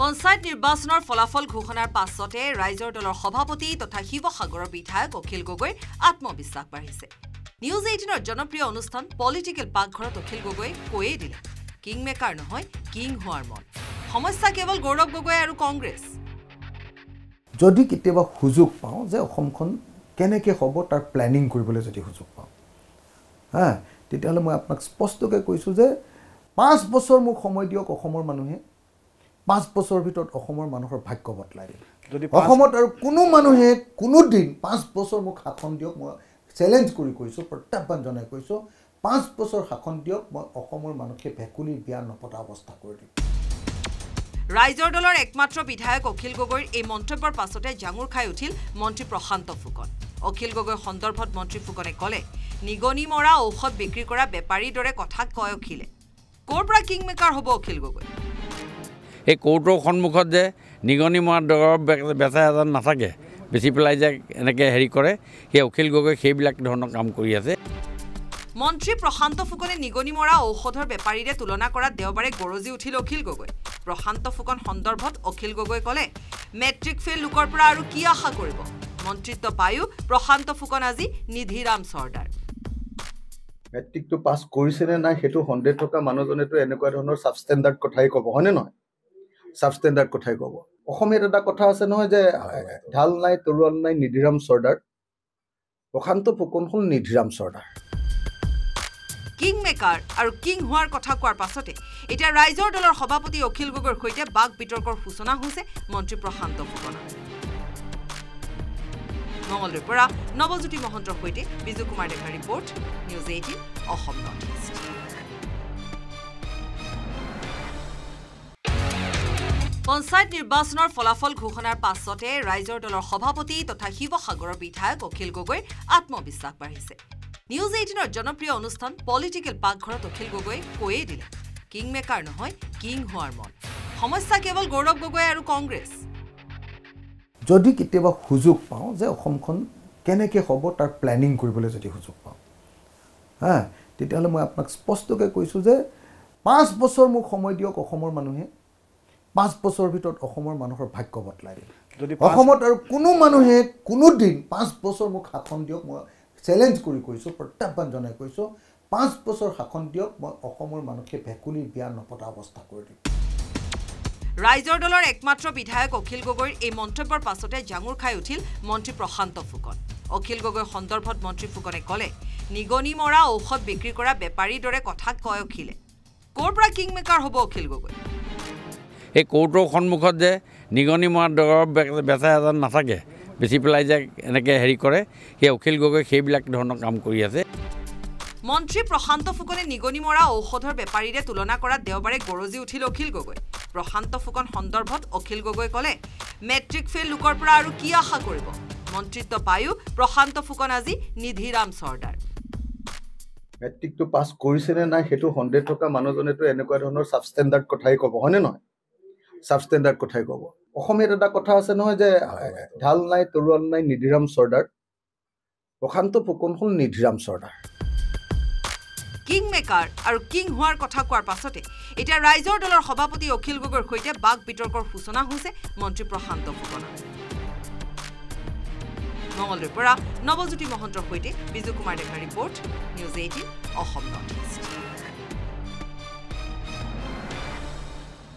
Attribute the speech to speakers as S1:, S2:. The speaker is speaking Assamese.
S1: পঞ্চায়ত নিৰ্বাচনৰ ফলাফল ঘোষণাৰ পাছতে ৰাইজৰ দলৰ সভাপতি তথা শিৱসাগৰৰ বিধায়ক অখিল গগৈৰ আত্মবিশ্বাস বাঢ়িছে। নিউজ 18ৰ জনপ্ৰিয় অনুষ্ঠান পলিটিকেল পাকঘৰত অখিল গগৈ কৈয়ে দিলে, কিং মেকাৰ নহয় কিং হোৱাৰ মন। সমস্যা কেৱল গৌৰৱ গগৈ আৰু কংগ্ৰেছ।
S2: যদি কেতিয়াবা সুযোগ পাওঁ যে অসমখন কেনেকৈ হ'ব তাৰ প্লেনিং কৰিবলৈ যদি সুযোগ পাওঁ তেতিয়াহ'লে মই আপোনাক স্পষ্টকৈ কৈছোঁ যে 5 বছৰ মোক সময় দিয়ক অসমৰ মানুহে, 5 বছৰৰ ভিতৰত অসমৰ মানুহৰ ভাগ্য বদলাই দিম। যদি অসমত আৰু কোনো মানুহে কোনো দিন 5 বছৰ মোক শাসন দিয়ক, মই চেলেঞ্জ কৰি কৈছোঁ, প্ৰত্যাহ্বান জনাই কৈছোঁ, 5 বছৰ শাসন দিয়ক, মই অসমৰ মানুহকে ভেকুলীৰ বিয়া নপতা অৱস্থা কৰি দিম।
S1: ৰাইজৰ দলৰ একমাত্ৰ বিধায়ক অখিল গগৈৰ এই মন্তব্যৰ পাছতে জাঙুৰ খাই উঠিল মন্ত্ৰী প্ৰশান্ত ফুকন। অখিল গগৈৰ সন্দৰ্ভত মন্ত্ৰী ফুকনে ক'লে, নিগনি মৰা ঔষধ বিক্ৰী কৰা বেপাৰীৰ দৰে কথা কয় অখিলে। ক'ৰ পৰা কিং মেকাৰ হ'ব অখিল গগৈ?
S3: এই কোৰ্টৰ সন্মুখত যে নিগনি মৰা দৰৱ বেচা এজন নাথাকে, বেচি পেলাই যে এনেকৈ হেৰি কৰে, সেই অখিল গগৈ সেইবিলাক ধৰণৰ কাম কৰি আছে।
S1: মন্ত্ৰী প্ৰশান্ত ফুকনে নিগনি মৰা ঔষধৰ বেপাৰীৰে তুলনা কৰাত দেওবাৰে গৰজি উঠিল অখিল গগৈ। প্ৰশান্ত ফুকন সন্দৰ্ভত অখিল গগৈ ক'লে, মেট্ৰিক ফেইল লোকৰ পৰা আৰু কি আশা কৰিব? মন্ত্ৰিত্ব পায়ো প্ৰশান্ত ফুকন আজি নিধিৰাম চৰ্দাৰ।
S2: মেট্ৰিকটো পাছ কৰিছেনে নাই সেইটো সন্দেহ থকা মানুহজনেতো এনেকুৱা ধৰণৰ ছাবষ্টেণ্ডাৰ্ড কথাই ক'ব, হয়নে নহয়? ছাবষ্টেণ্ডাৰ্ড কথাই ক'ব। অসমীয়াত এটা কথা আছে নহয় যে ঢাল নাই তৰোৱাল নাই নিধিৰাম চৰ্দাৰ। প্ৰশান্ত ফুকন হ'ল নিধিৰাম চৰ্দাৰ।
S1: কিং মেকাৰ আৰু কিং হোৱাৰ কথা কোৱাৰ পাছতে এতিয়া ৰাইজৰ দলৰ সভাপতি অখিল গগৈৰ সৈতে বাক বিতৰ্কৰ সূচনা হৈছে মন্ত্ৰী প্ৰশান্ত ফুকনৰ। মঙলদৈৰ পৰা নৱজ্যোতি মহন্তৰ সৈতে বিজু কুমাৰ ডেকাৰ report, news 18 Assam north east. Panchayat নিৰ্বাচনৰ ফলাফল ঘোষণাৰ পাছতে ৰাইজৰ দলৰ সভাপতি তথা শিৱসাগৰৰ বিধায়ক অখিল গগৈৰ আত্মবিশ্বাস বাঢ়িছে। নিউজ 18ৰ জনপ্ৰিয় অনুষ্ঠান পলিটিকেল পাকঘৰত অখিল গগৈ কৈয়ে দিলে, কিং মেকাৰ নহয় কিং হোৱাৰ মন। সমস্যা কেৱল গৌৰৱ গগৈ আৰু কংগ্ৰেছ।
S2: যদি কেতিয়াবা সুযোগ পাওঁ যে অসমখন কেনেকৈ হ'ব তাৰ প্লেনিং কৰিবলৈ যদি সুযোগ পাওঁ তেতিয়াহ'লে মই আপোনাক স্পষ্টকৈ কৈছোঁ যে 5 বছৰ মোক সময় দিয়ক অসমৰ মানুহে, 5 বছৰৰ ভিতৰত অসমৰ মানুহৰ ভাগ্য বদলাই দিম। যদি অসমত আৰু কোনো মানুহে কোনো দিন 5 বছৰ মোক শাসন দিয়ক, মই চেলেঞ্জ কৰি কৈছোঁ, প্ৰত্যাহ্বান জনাই কৈছোঁ, 5 বছৰ শাসন দিয়ক, মই অসমৰ মানুহকে ভেকুলীৰ বিয়া নপতা অৱস্থা কৰি দিম।
S1: ৰাইজৰ দলৰ একমাত্ৰ বিধায়ক অখিল গগৈৰ এই মন্তব্যৰ পাছতে জাঙুৰ খাই উঠিল মন্ত্ৰী প্ৰশান্ত ফুকন। অখিল গগৈৰ সন্দৰ্ভত মন্ত্ৰী ফুকনে ক'লে, নিগনি মৰা ঔষধ বিক্ৰী কৰা বেপাৰীৰ দৰে কথা কয় অখিলে। ক'ৰ পৰা কিং মেকাৰ হ'ব অখিল গগৈ?
S3: এই কোৰ্টৰ সন্মুখত যে নিগনি মৰা দৰৱ বেচা এজন নাথাকে, বেচি পেলাই যে এনেকৈ হেৰি কৰে, সেই অখিল গগৈ সেইবিলাক ধৰণৰ কাম কৰি আছে।
S1: মন্ত্ৰী প্ৰশান্ত ফুকনে নিগনি মৰা ঔষধৰ বেপাৰীৰে তুলনা কৰাত দেওবাৰে গৰজি উঠিল অখিল গগৈ। প্ৰশান্ত ফুকন সন্দৰ্ভত অখিল গগৈ ক'লে, মেট্ৰিক ফেইল লোকৰ পৰা আৰু কি আশা কৰিব? মন্ত্ৰিত্ব পায়ো প্ৰশান্ত ফুকন আজি নিধিৰাম চৰ্দাৰ।
S2: মেট্ৰিকটো পাছ কৰিছেনে নাই সেইটো সন্দেহ থকা মানুহজনেতো এনেকুৱা ধৰণৰ ছাবষ্টেণ্ডাৰ্ড কথাই ক'ব, হয়নে নহয়? ছাবষ্টেণ্ডাৰ্ড কথাই ক'ব। অসমীয়াত এটা কথা আছে নহয় যে ঢাল নাই তৰোৱাল নাই নিধিৰাম চৰ্দাৰ। প্ৰশান্ত ফুকন হ'ল নিধিৰাম চৰ্দাৰ।
S1: কিং মেকাৰ আৰু কিং হোৱাৰ কথা কোৱাৰ পাছতে এতিয়া ৰাইজৰ দলৰ সভাপতি অখিল গগৈৰ সৈতে বাক বিতৰ্কৰ সূচনা হৈছে মন্ত্ৰী প্ৰশান্ত ফুকনৰ। মঙলদৈৰ পৰা নৱজ্যোতি মহন্তৰ সৈতে বিজু কুমাৰ ডেকাৰ report, news 18 Assam north east.